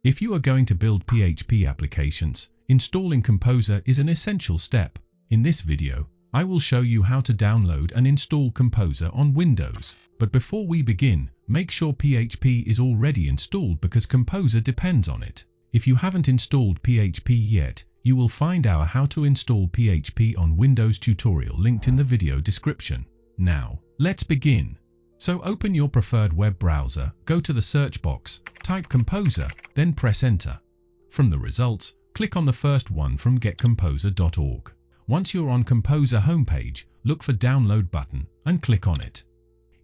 If you are going to build PHP applications, installing Composer is an essential step. In this video, I will show you how to download and install Composer on Windows. But before we begin, make sure PHP is already installed because Composer depends on it. If you haven't installed PHP yet, you will find our How to Install PHP on Windows tutorial linked in the video description. Now, let's begin. So open your preferred web browser, go to the search box, type Composer, then press Enter. From the results, click on the first one from getcomposer.org. Once you're on Composer homepage, look for Download button and click on it.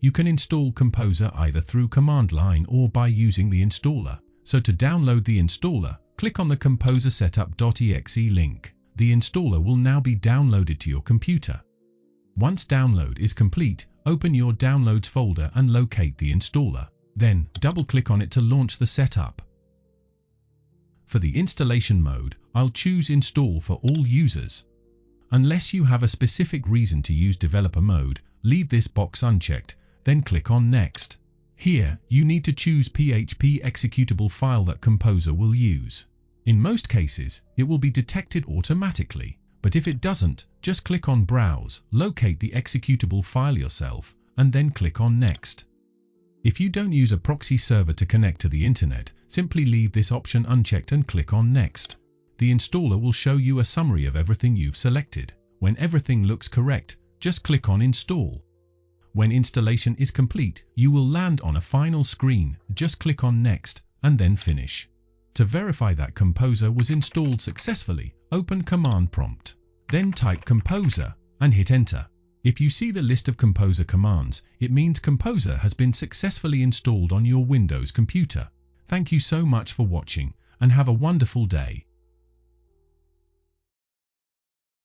You can install Composer either through command line or by using the installer. So to download the installer, click on the Composer setup.exe link. The installer will now be downloaded to your computer. Once download is complete, open your Downloads folder and locate the installer. Then, double-click on it to launch the setup. For the installation mode, I'll choose Install for all users. Unless you have a specific reason to use developer mode, leave this box unchecked, then click on Next. Here, you need to choose PHP executable file that Composer will use. In most cases, it will be detected automatically, but if it doesn't, just click on Browse, locate the executable file yourself, and then click on Next. If you don't use a proxy server to connect to the internet, simply leave this option unchecked and click on Next. The installer will show you a summary of everything you've selected. When everything looks correct, just click on Install. When installation is complete, you will land on a final screen. Just click on Next and then Finish. To verify that Composer was installed successfully, open Command Prompt. Then type Composer and hit Enter. If you see the list of Composer commands, it means Composer has been successfully installed on your Windows computer. Thank you so much for watching and have a wonderful day.